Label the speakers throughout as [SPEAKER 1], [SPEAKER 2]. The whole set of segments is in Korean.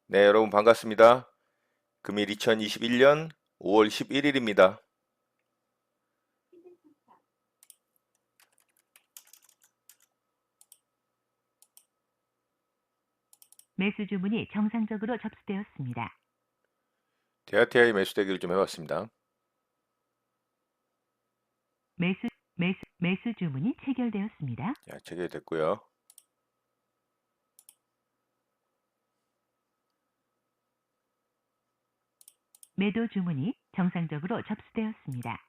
[SPEAKER 1] 네, 여러분 반갑습니다. 금일 2021년 5월 11일입니다.
[SPEAKER 2] 매수 주문이 정상적으로 접수되었습니다.
[SPEAKER 1] 대하티아이 매수대기를 좀 해봤습니다.
[SPEAKER 2] 매수 주문이 체결되었습니다.
[SPEAKER 1] 자, 체결됐고요.
[SPEAKER 2] 매도 주문이 정상적으로 접수되었습니다.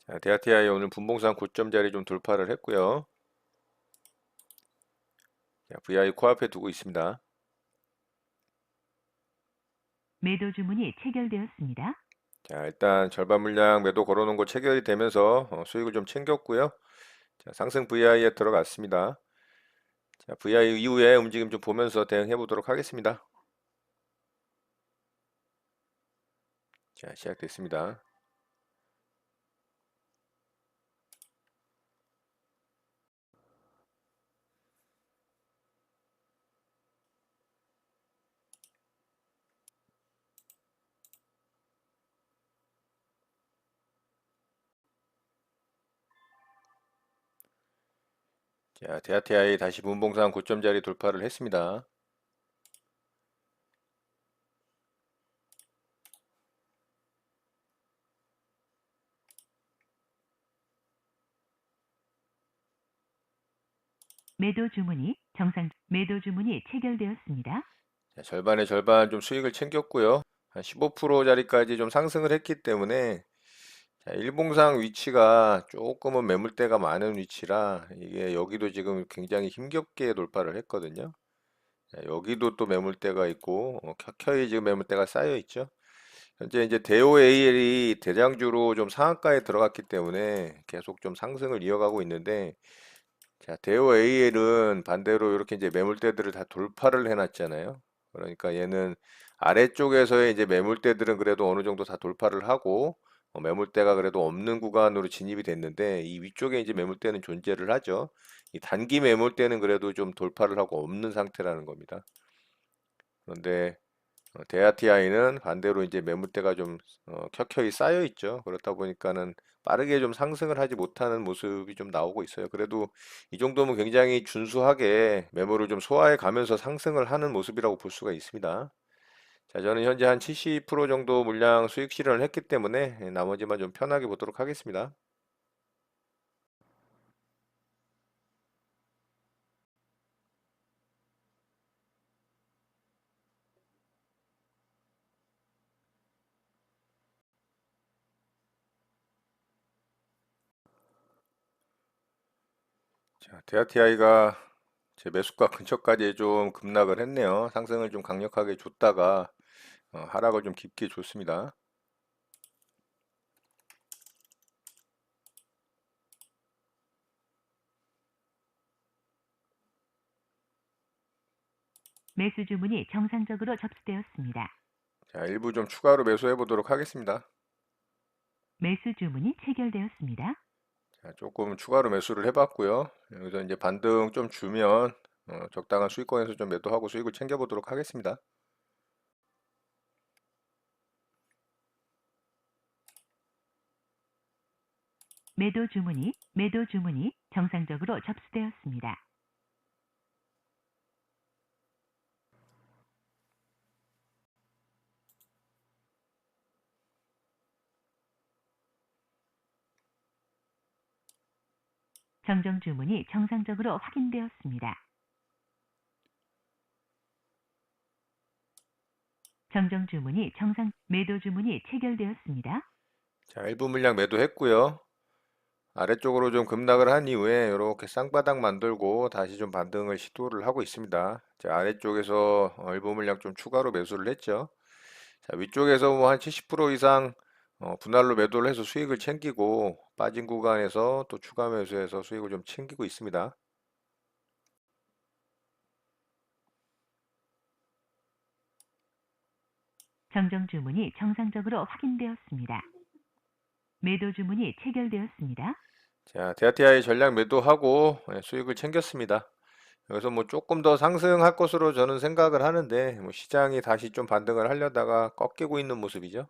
[SPEAKER 1] 자, 대하티아이 오늘 분봉상 고점 자리 좀 돌파를 했고요. 자, VI 코앞에 두고 있습니다.
[SPEAKER 2] 매도 주문이 체결되었습니다.
[SPEAKER 1] 자, 일단 절반 물량 매도 걸어놓은 거 체결이 되면서 수익을 좀 챙겼고요. 자, 상승 VI에 들어갔습니다. 자, VI 이후에 움직임 좀 보면서 대응해 보도록 하겠습니다. 자, 시작됐습니다. 자, 대하티아이 다시 분봉상 고점 자리 돌파를 했습니다.
[SPEAKER 2] 매도 주문이 체결되었습니다.
[SPEAKER 1] 자, 절반의 절반 좀 수익을 챙겼고요. 한 15%짜리까지 좀 상승을 했기 때문에 자, 일봉상 위치가 조금은 매물대가 많은 위치라 이게 여기도 지금 굉장히 힘겹게 돌파를 했거든요. 자, 여기도 또 매물대가 있고 켜켜이 지금 매물대가 쌓여 있죠. 현재 이제 대우 AL이 대장주로 좀 상한가에 들어갔기 때문에 계속 좀 상승을 이어가고 있는데 자, 대우 AL은 반대로 이렇게 이제 매물대들을 다 돌파를 해놨잖아요. 그러니까 얘는 아래쪽에서의 이제 매물대들은 그래도 어느 정도 다 돌파를 하고 매물대가 그래도 없는 구간으로 진입이 됐는데 이 위쪽에 이제 매물대는 존재를 하죠. 이 단기 매물대는 그래도 좀 돌파를 하고 없는 상태라는 겁니다. 그런데 대아티아이는 반대로 이제 매물대가 좀 켜켜이 쌓여 있죠. 그렇다 보니까는 빠르게 좀 상승을 하지 못하는 모습이 좀 나오고 있어요. 그래도 이 정도면 굉장히 준수하게 매물을 좀 소화해 가면서 상승을 하는 모습이라고 볼 수가 있습니다. 자, 저는 현재 한 70% 정도 물량 수익 실현을 했기 때문에 나머지만 좀 편하게 보도록 하겠습니다. 자, 대아티아이가 제 매수가 근처까지 좀 급락을 했네요. 상승을 좀 강력하게 줬다가 하락을 좀 깊게 줬습니다.
[SPEAKER 2] 매수 주문이 정상적으로 접수되었습니다.
[SPEAKER 1] 자, 일부 좀 추가로 매수해 보도록 하겠습니다.
[SPEAKER 2] 매수 주문이 체결되었습니다.
[SPEAKER 1] 자, 조금 추가로 매수를 해봤고요. 여기서 이제 반등 좀 주면 적당한 수익권에서 좀 매도하고 수익을 챙겨보도록 하겠습니다.
[SPEAKER 2] 매도 주문이 정상적으로 접수되었습니다. 정정 주문이 정상적으로 확인되었습니다. 매도 주문이 체결되었습니다.
[SPEAKER 1] 자, 일부 물량 매도했고요. 아래쪽으로 좀 급락을 한 이후에 이렇게 쌍바닥 만들고 다시 좀 반등을 시도를 하고 있습니다. 자, 아래쪽에서 일부 물량 좀 추가로 매수를 했죠. 자, 위쪽에서 뭐 한 70% 이상 분할로 매도를 해서 수익을 챙기고 빠진 구간에서 또 추가 매수해서 수익을 좀 챙기고 있습니다.
[SPEAKER 2] 정정 주문이 정상적으로 확인되었습니다. 매도 주문이 체결되었습니다.
[SPEAKER 1] 자, 데아티아이 전략 매도하고 수익을 챙겼습니다. 여기서 뭐 조금 더 상승할 것으로 저는 생각을 하는데 뭐 시장이 다시 좀 반등을 하려다가 꺾이고 있는 모습이죠.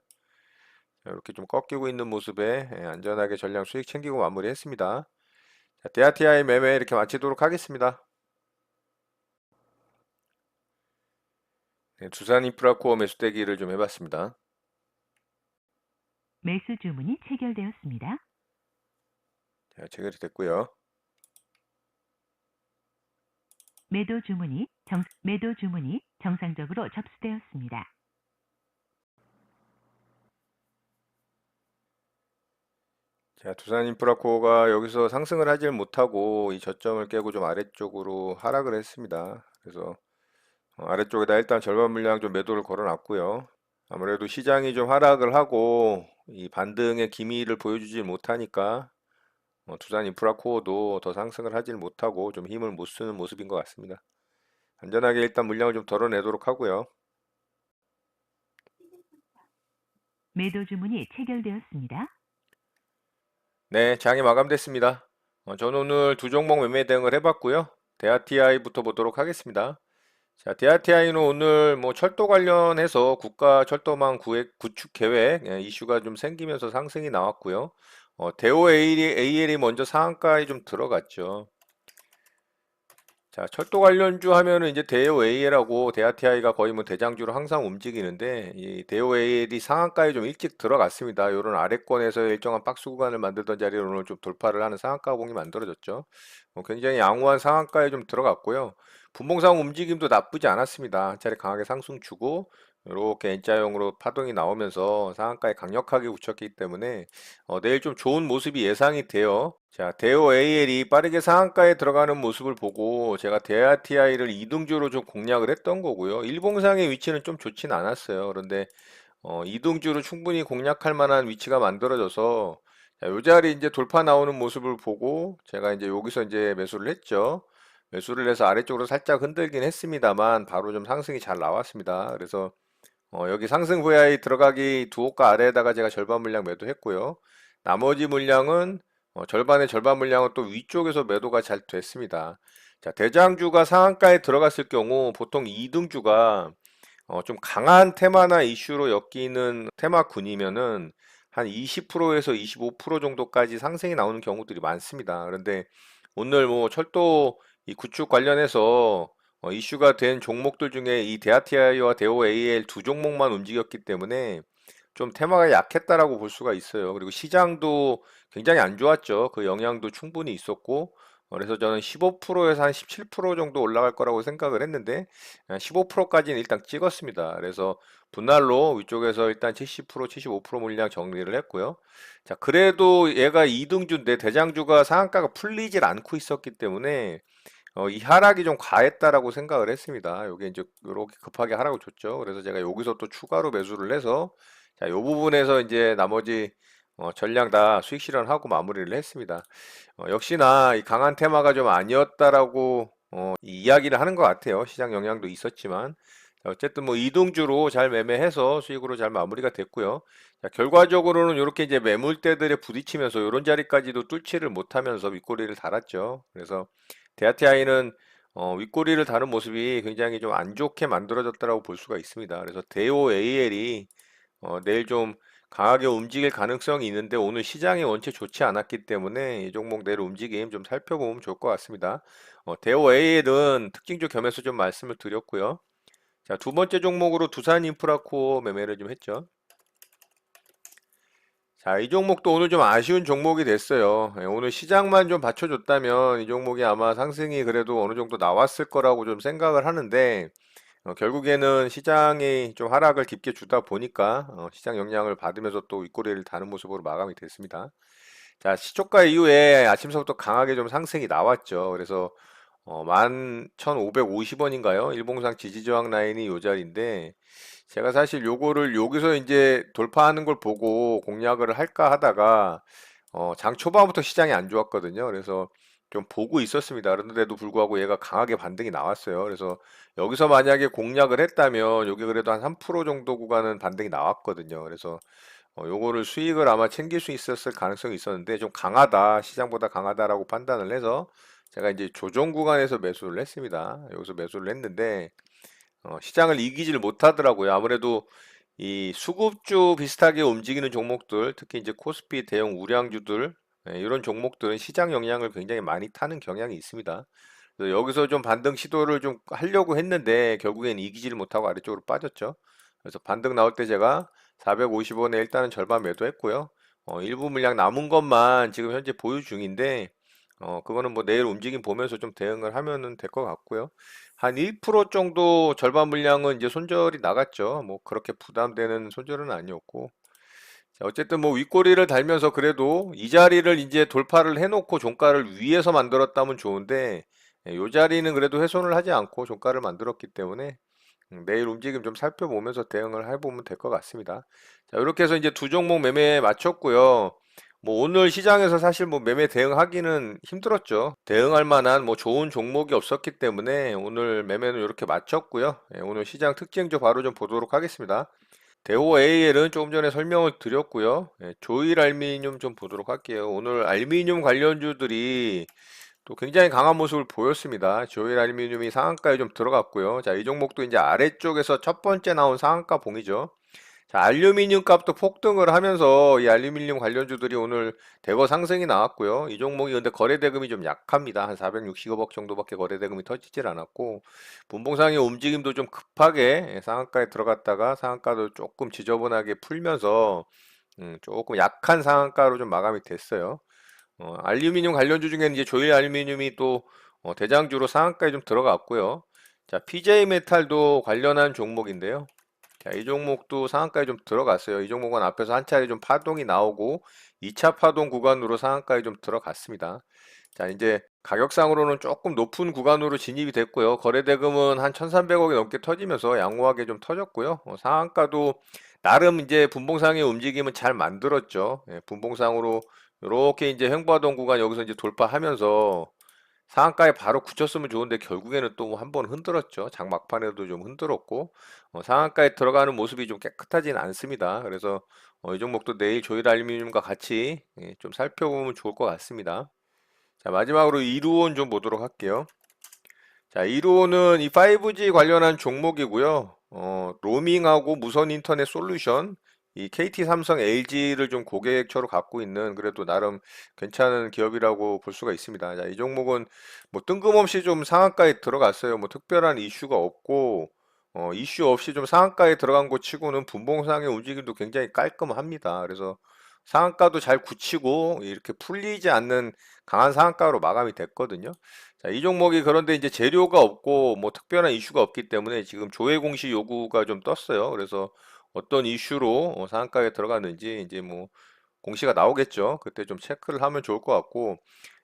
[SPEAKER 1] 자, 이렇게 좀 꺾이고 있는 모습에 안전하게 전량 수익 챙기고 마무리했습니다. 자, 데아티아이 매매 이렇게 마치도록 하겠습니다. 네, 두산인프라코어 매수대기를 좀 해봤습니다.
[SPEAKER 2] 매수 주문이 체결되었습니다.
[SPEAKER 1] 자, 체결이 됐고요.
[SPEAKER 2] 매도 주문이 정상적으로 접수되었습니다.
[SPEAKER 1] 자, 두산인프라코어가 여기서 상승을 하질 못하고 이 저점을 깨고 좀 아래쪽으로 하락을 했습니다. 그래서 아래쪽에다 일단 절반 물량 좀 매도를 걸어놨고요. 아무래도 시장이 좀 하락을 하고 이 반등의 기미를 보여주지 못하니까 두산인프라코어도 더 상승을 하질 못하고 좀 힘을 못 쓰는 모습인 것 같습니다. 안전하게 일단 물량을 좀 덜어내도록 하고요.
[SPEAKER 2] 매도 주문이 체결되었습니다.
[SPEAKER 1] 네, 장이 마감됐습니다. 저는 오늘 두 종목 매매 대응을 해봤고요. 데아티아이부터 보도록 하겠습니다. 자, 데아티아이는 오늘 뭐 철도 관련해서 국가 철도망 구축 계획 이슈가 좀 생기면서 상승이 나왔고요. 대우 AL이 먼저 상한가에 좀 들어갔죠. 자, 철도 관련주 하면은 이제 대우 AL하고 데아티아이가 거의 뭐 대장주로 항상 움직이는데 이 대우 AL이 상한가에 좀 일찍 들어갔습니다. 이런 아래권에서 일정한 박스 구간을 만들던 자리를 오늘 좀 돌파를 하는 상한가 공이 만들어졌죠. 굉장히 양호한 상한가에 좀 들어갔고요. 분봉상 움직임도 나쁘지 않았습니다. 한 차례 강하게 상승 주고 이렇게 N자형으로 파동이 나오면서 상한가에 강력하게 붙였기 때문에 내일 좀 좋은 모습이 예상이 돼요. 자, 대우 AL이 빠르게 상한가에 들어가는 모습을 보고 제가 데아티아이를 이등주로 좀 공략을 했던 거고요. 일봉상의 위치는 좀 좋진 않았어요. 그런데 이등주로 충분히 공략할 만한 위치가 만들어져서 자, 요 자리 이제 돌파 나오는 모습을 보고 제가 이제 여기서 이제 매수를 했죠. 매수를 해서 아래쪽으로 살짝 흔들긴 했습니다만 바로 좀 상승이 잘 나왔습니다. 그래서 여기 상승 VI 들어가기 두호가 아래에다가 제가 절반 물량 매도했고요. 나머지 물량은 절반의 절반 물량은 또 위쪽에서 매도가 잘 됐습니다. 자, 대장주가 상한가에 들어갔을 경우 보통 2등주가 좀 강한 테마나 이슈로 엮이는 테마군이면은 한 20%에서 25% 정도까지 상승이 나오는 경우들이 많습니다. 그런데 오늘 뭐 철도 이 구축 관련해서 이슈가 된 종목들 중에 이 데아티아이와 데오 AL 두 종목만 움직였기 때문에 좀 테마가 약했다라고 볼 수가 있어요. 그리고 시장도 굉장히 안 좋았죠. 그 영향도 충분히 있었고, 그래서 저는 15%에서 한 17% 정도 올라갈 거라고 생각을 했는데, 15%까지는 일단 찍었습니다. 그래서 분할로 위쪽에서 일단 70%, 75% 물량 정리를 했고요. 자, 그래도 얘가 2등주인데 대장주가 상한가가 풀리질 않고 있었기 때문에, 이 하락이 좀 과했다라고 생각을 했습니다. 요게 이제 이렇게 급하게 하락을 줬죠. 그래서 제가 여기서 또 추가로 매수를 해서 자, 요 부분에서 이제 나머지 전량 다 수익 실현하고 마무리를 했습니다. 역시나 이 강한 테마가 좀 아니었다라고 이 이야기를 하는 것 같아요. 시장 영향도 있었지만 자, 어쨌든 뭐 이동주로 잘 매매해서 수익으로 잘 마무리가 됐고요. 자, 결과적으로는 이렇게 이제 매물대들에 부딪히면서 이런 자리까지도 뚫지를 못하면서 윗꼬리를 달았죠. 그래서 데아티아이는 윗꼬리를 다는 모습이 굉장히 좀 안 좋게 만들어졌다라고 볼 수가 있습니다. 그래서 데오 AL이 내일 좀 강하게 움직일 가능성이 있는데 오늘 시장이 원체 좋지 않았기 때문에 이 종목 내일 움직임 좀 살펴보면 좋을 것 같습니다. 데오 AL은 특징주 겸해서 좀 말씀을 드렸고요. 자, 두 번째 종목으로 두산인프라코어 매매를 좀 했죠. 자, 이 종목도 오늘 좀 아쉬운 종목이 됐어요. 오늘 시장만 좀 받쳐줬다면 이 종목이 아마 상승이 그래도 어느 정도 나왔을 거라고 좀 생각을 하는데 결국에는 시장이 좀 하락을 깊게 주다 보니까 시장 영향을 받으면서 또 윗꼬리를 다는 모습으로 마감이 됐습니다. 자, 시초가 이후에 아침서부터 강하게 좀 상승이 나왔죠. 그래서 11,550원인가요? 일봉상 지지저항 라인이 요 자리인데 제가 사실 요거를 여기서 이제 돌파하는 걸 보고 공략을 할까 하다가 장 초반부터 시장이 안 좋았거든요. 그래서 좀 보고 있었습니다. 그런데도 불구하고 얘가 강하게 반등이 나왔어요. 그래서 여기서 만약에 공략을 했다면 여기 그래도 한 3% 정도 구간은 반등이 나왔거든요. 그래서 요거를 수익을 아마 챙길 수 있었을 가능성이 있었는데 좀 강하다, 시장보다 강하다라고 판단을 해서 제가 이제 조정 구간에서 매수를 했습니다. 여기서 매수를 했는데 시장을 이기지를 못하더라고요. 아무래도 이 수급주 비슷하게 움직이는 종목들, 특히 이제 코스피 대형 우량주들, 이런 종목들은 시장 영향을 굉장히 많이 타는 경향이 있습니다. 그래서 여기서 좀 반등 시도를 좀 하려고 했는데 결국엔 이기지를 못하고 아래쪽으로 빠졌죠. 그래서 반등 나올 때 제가 450원에 일단은 절반 매도했고요. 일부 물량 남은 것만 지금 현재 보유 중인데 그거는 뭐 내일 움직임 보면서 좀 대응을 하면은 될 것 같고요. 한 1% 정도 절반 물량은 이제 손절이 나갔죠. 뭐 그렇게 부담되는 손절은 아니었고. 자, 어쨌든 뭐 윗꼬리를 달면서 그래도 이 자리를 이제 돌파를 해놓고 종가를 위에서 만들었다면 좋은데, 이 자리는 그래도 훼손을 하지 않고 종가를 만들었기 때문에 내일 움직임 좀 살펴보면서 대응을 해보면 될 것 같습니다. 자, 이렇게 해서 이제 두 종목 매매에 마쳤고요. 뭐 오늘 시장에서 사실 뭐 매매 대응하기는 힘들었죠. 대응할 만한 뭐 좋은 종목이 없었기 때문에 오늘 매매는 이렇게 마쳤고요. 오늘 시장 특징 좀 바로 좀 보도록 하겠습니다. 대호 AL은 조금 전에 설명을 드렸고요. 조일 알미늄 좀 보도록 할게요. 오늘 알미늄 관련주들이 또 굉장히 강한 모습을 보였습니다. 조일 알루미늄이 상한가에 좀 들어갔고요. 자, 이 종목도 이제 아래쪽에서 첫 번째 나온 상한가 봉이죠. 자, 알루미늄 값도 폭등을 하면서 이 알루미늄 관련주들이 오늘 대거 상승이 나왔고요. 이 종목이 근데 거래 대금이 좀 약합니다. 한 460억 정도밖에 거래 대금이 터지질 않았고 분봉상의 움직임도 좀 급하게 상한가에 들어갔다가 상한가도 조금 지저분하게 풀면서 조금 약한 상한가로 좀 마감이 됐어요. 알루미늄 관련주 중에는 이제 조일 알루미늄이 또 대장주로 상한가에 좀 들어갔고요. 자, PJ 메탈도 관련한 종목인데요. 자, 이 종목도 상한가에 좀 들어갔어요. 이 종목은 앞에서 한 차례 좀 파동이 나오고 2차 파동 구간으로 상한가에 좀 들어갔습니다. 자, 이제 가격상으로는 조금 높은 구간으로 진입이 됐고요. 거래대금은 한 1,300억이 넘게 터지면서 양호하게 좀 터졌고요. 상한가도 나름 이제 분봉상의 움직임은 잘 만들었죠. 분봉상으로 이렇게 이제 횡보하던 구간 여기서 이제 돌파하면서 상한가에 바로 굳혔으면 좋은데 결국에는 또 한 번 흔들었죠. 장 막판에도 좀 흔들었고 상한가에 들어가는 모습이 좀 깨끗하진 않습니다. 그래서 이 종목도 내일 조일 알루미늄과 같이 좀 살펴보면 좋을 것 같습니다. 자, 마지막으로 이루온 좀 보도록 할게요. 자, 이루온은 이 5G 관련한 종목이고요. 로밍하고 무선 인터넷 솔루션, 이 KT, 삼성, LG를 좀 고객처로 갖고 있는 그래도 나름 괜찮은 기업이라고 볼 수가 있습니다. 자, 이 종목은 뭐 뜬금없이 좀 상한가에 들어갔어요. 뭐 특별한 이슈가 없고, 이슈 없이 좀 상한가에 들어간 것 치고는 분봉상의 움직임도 굉장히 깔끔합니다. 그래서 상한가도 잘 굳히고 이렇게 풀리지 않는 강한 상한가로 마감이 됐거든요. 자, 이 종목이 그런데 이제 재료가 없고 뭐 특별한 이슈가 없기 때문에 지금 조회 공시 요구가 좀 떴어요. 그래서 어떤 이슈로 상한가에 들어갔는지 이제 뭐 공시가 나오겠죠. 그때 좀 체크를 하면 좋을 것 같고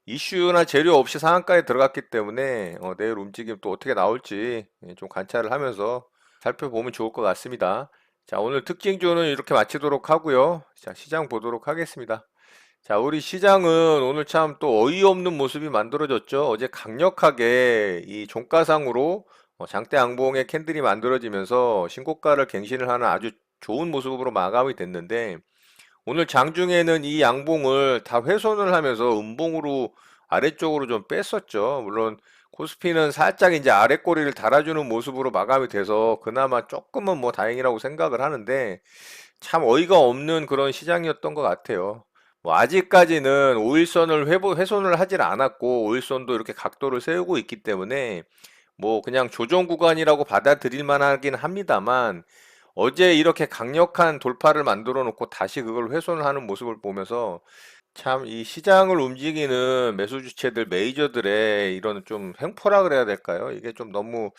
[SPEAKER 1] 이슈나 재료 없이 상한가에 들어갔기 때문에 내일 움직임 또 어떻게 나올지 좀 관찰을 하면서 살펴보면 좋을 것 같습니다. 자, 오늘 특징주는 이렇게 마치도록 하고요. 자, 시장 보도록 하겠습니다. 자, 우리 시장은 오늘 참 또 어이없는 모습이 만들어졌죠. 어제 강력하게 이 종가상으로 장대 양봉의 캔들이 만들어지면서 신고가를 갱신을 하는 아주 좋은 모습으로 마감이 됐는데 오늘 장중에는 이 양봉을 다 훼손을 하면서 음봉으로 아래쪽으로 좀 뺐었죠. 물론 코스피는 살짝 이제 아래 꼬리를 달아주는 모습으로 마감이 돼서 그나마 조금은 뭐 다행이라고 생각을 하는데 참 어이가 없는 그런 시장이었던 것 같아요. 뭐 아직까지는 5일선을 훼손을 하질 않았고 5일선도 이렇게 각도를 세우고 있기 때문에 뭐 그냥 조정 구간이라고 받아들일 만하긴 합니다만 어제 이렇게 강력한 돌파를 만들어 놓고 다시 그걸 훼손을 하는 모습을 보면서 참 이 시장을 움직이는 매수 주체들 메이저들의 이런 좀 횡포라 그래야 될까요? 이게 좀 너무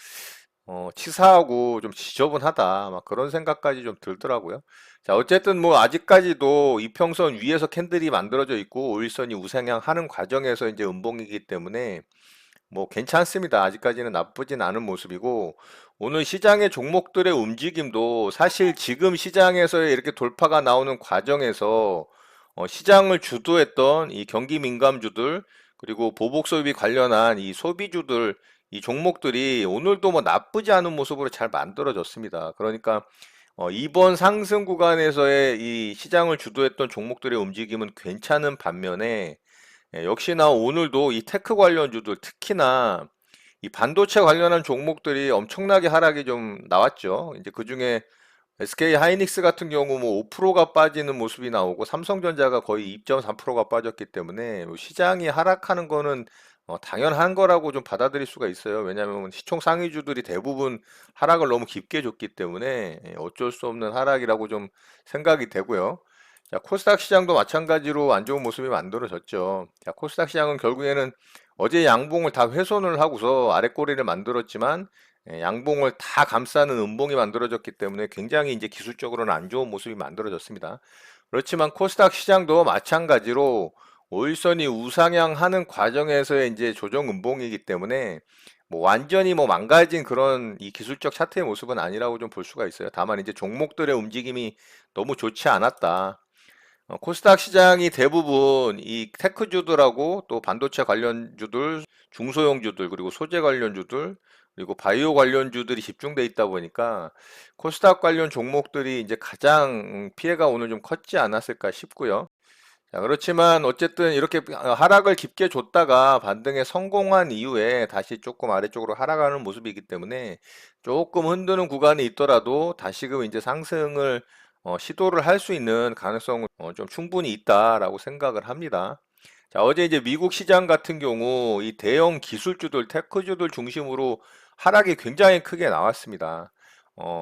[SPEAKER 1] 치사하고 좀 지저분하다. 막 그런 생각까지 좀 들더라고요. 자, 어쨌든 뭐 아직까지도 이평선 위에서 캔들이 만들어져 있고 5일선이 우상향하는 과정에서 이제 음봉이기 때문에 뭐 괜찮습니다. 아직까지는 나쁘진 않은 모습이고 오늘 시장의 종목들의 움직임도 사실 지금 시장에서 이렇게 돌파가 나오는 과정에서 시장을 주도했던 이 경기 민감주들 그리고 보복 소비 관련한 이 소비주들, 이 종목들이 오늘도 뭐 나쁘지 않은 모습으로 잘 만들어졌습니다. 그러니까 이번 상승 구간에서의 이 시장을 주도했던 종목들의 움직임은 괜찮은 반면에 역시나 오늘도 이 테크 관련주들 특히나 이 반도체 관련한 종목들이 엄청나게 하락이 좀 나왔죠. 이제 그중에 SK 하이닉스 같은 경우 뭐 5%가 빠지는 모습이 나오고 삼성전자가 거의 2.3%가 빠졌기 때문에 뭐 시장이 하락하는 거는 당연한 거라고 좀 받아들일 수가 있어요. 왜냐하면 시총 상위주들이 대부분 하락을 너무 깊게 줬기 때문에 어쩔 수 없는 하락이라고 좀 생각이 되고요. 자, 코스닥 시장도 마찬가지로 안 좋은 모습이 만들어졌죠. 자, 코스닥 시장은 결국에는 어제 양봉을 다 훼손을 하고서 아랫꼬리를 만들었지만 양봉을 다 감싸는 음봉이 만들어졌기 때문에 굉장히 이제 기술적으로는 안 좋은 모습이 만들어졌습니다. 그렇지만 코스닥 시장도 마찬가지로 오일선이 우상향하는 과정에서의 이제 조정 음봉이기 때문에 뭐 완전히 뭐 망가진 그런 이 기술적 차트의 모습은 아니라고 좀 볼 수가 있어요. 다만 이제 종목들의 움직임이 너무 좋지 않았다. 코스닥 시장이 대부분 이 테크주들하고 또 반도체 관련주들, 중소형주들, 그리고 소재 관련주들, 그리고 바이오 관련주들이 집중돼 있다 보니까 코스닥 관련 종목들이 이제 가장 피해가 오늘 좀 컸지 않았을까 싶고요. 자, 그렇지만 어쨌든 이렇게 하락을 깊게 줬다가 반등에 성공한 이후에 다시 조금 아래쪽으로 하락하는 모습이기 때문에 조금 흔드는 구간이 있더라도 다시금 이제 상승을 시도를 할 수 있는 가능성은 좀 충분히 있다라고 생각을 합니다. 자, 어제 이제 미국 시장 같은 경우 이 대형 기술주들, 테크주들 중심으로 하락이 굉장히 크게 나왔습니다.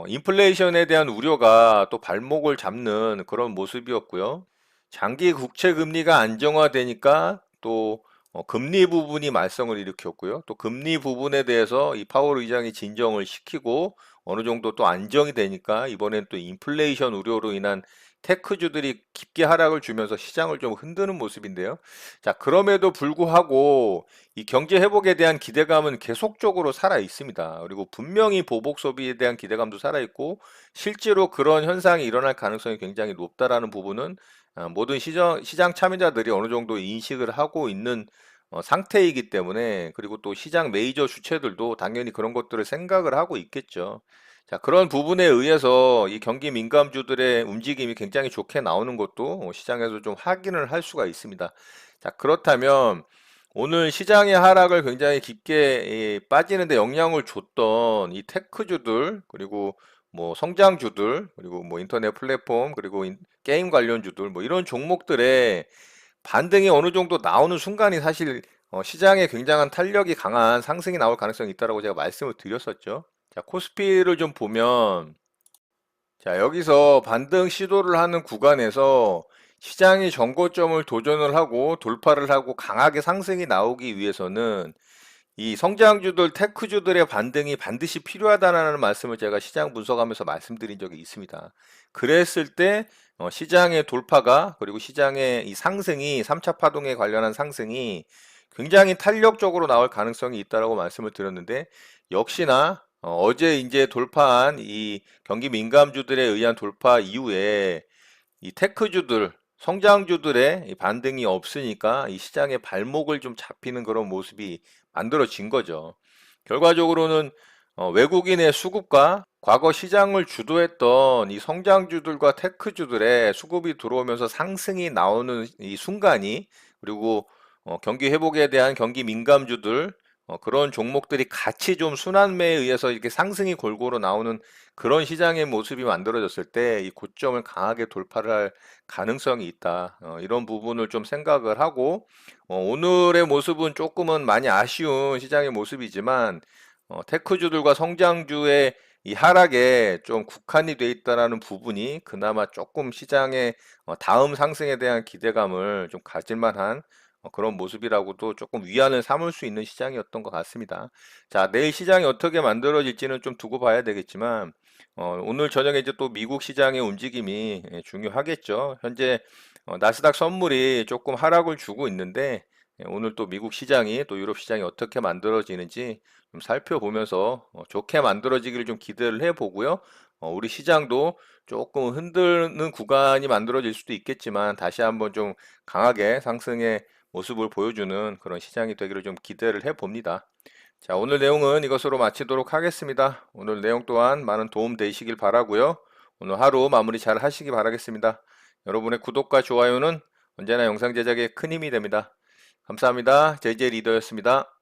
[SPEAKER 1] 인플레이션에 대한 우려가 또 발목을 잡는 그런 모습이었고요. 장기 국채 금리가 안정화되니까 또 금리 부분이 말썽을 일으켰고요. 또 금리 부분에 대해서 이 파월 의장이 진정을 시키고 어느 정도 또 안정이 되니까 이번엔 또 인플레이션 우려로 인한 테크주들이 깊게 하락을 주면서 시장을 좀 흔드는 모습인데요. 자, 그럼에도 불구하고 이 경제 회복에 대한 기대감은 계속적으로 살아 있습니다. 그리고 분명히 보복 소비에 대한 기대감도 살아 있고 실제로 그런 현상이 일어날 가능성이 굉장히 높다라는 부분은 모든 시장 참여자들이 어느 정도 인식을 하고 있는 상태이기 때문에 그리고 또 시장 메이저 주체들도 당연히 그런 것들을 생각을 하고 있겠죠. 자, 그런 부분에 의해서 이 경기 민감주들의 움직임이 굉장히 좋게 나오는 것도 시장에서 좀 확인을 할 수가 있습니다. 자, 그렇다면 오늘 시장의 하락을 굉장히 깊게 빠지는데 영향을 줬던 이 테크주들 그리고 뭐 성장주들 그리고 뭐 인터넷 플랫폼 그리고 게임 관련주들 뭐 이런 종목들의 반등이 어느 정도 나오는 순간이 사실 시장에 굉장한 탄력이 강한 상승이 나올 가능성이 있다라고 제가 말씀을 드렸었죠. 자, 코스피를 좀 보면 자, 여기서 반등 시도를 하는 구간에서 시장이 전고점을 도전을 하고 돌파를 하고 강하게 상승이 나오기 위해서는 이 성장주들, 테크주들의 반등이 반드시 필요하다는 말씀을 제가 시장 분석하면서 말씀드린 적이 있습니다. 그랬을 때 시장의 돌파가 그리고 시장의 이 상승이 3차 파동에 관련한 상승이 굉장히 탄력적으로 나올 가능성이 있다라고 말씀을 드렸는데 역시나 어제 이제 돌파한 이 경기 민감주들에 의한 돌파 이후에 이 테크주들, 성장주들의 이 반등이 없으니까 이 시장의 발목을 좀 잡히는 그런 모습이 만들어진 거죠. 결과적으로는 외국인의 수급과 과거 시장을 주도했던 이 성장주들과 테크주들의 수급이 들어오면서 상승이 나오는 이 순간이 그리고 경기 회복에 대한 경기 민감주들 그런 종목들이 같이 좀 순환매에 의해서 이렇게 상승이 골고루 나오는 그런 시장의 모습이 만들어졌을 때 이 고점을 강하게 돌파를 할 가능성이 있다. 이런 부분을 좀 생각을 하고 오늘의 모습은 조금은 많이 아쉬운 시장의 모습이지만 테크주들과 성장주의 이 하락에 좀 국한이 돼 있다라는 부분이 그나마 조금 시장의 다음 상승에 대한 기대감을 좀 가질 만한 그런 모습이라고도 조금 위안을 삼을 수 있는 시장이었던 것 같습니다. 자, 내일 시장이 어떻게 만들어질지는 좀 두고 봐야 되겠지만 오늘 저녁에 이제 또 미국 시장의 움직임이 중요하겠죠. 현재 나스닥 선물이 조금 하락을 주고 있는데 오늘 또 미국 시장이 또 유럽 시장이 어떻게 만들어지는지 좀 살펴보면서 좋게 만들어지기를 좀 기대를 해보고요. 우리 시장도 조금 흔드는 구간이 만들어질 수도 있겠지만 다시 한번 좀 강하게 상승에 모습을 보여주는 그런 시장이 되기를 좀 기대를 해봅니다. 자, 오늘 내용은 이것으로 마치도록 하겠습니다. 오늘 내용 또한 많은 도움 되시길 바라고요. 오늘 하루 마무리 잘 하시기 바라겠습니다. 여러분의 구독과 좋아요는 언제나 영상 제작에 큰 힘이 됩니다. 감사합니다. JJ 리더였습니다.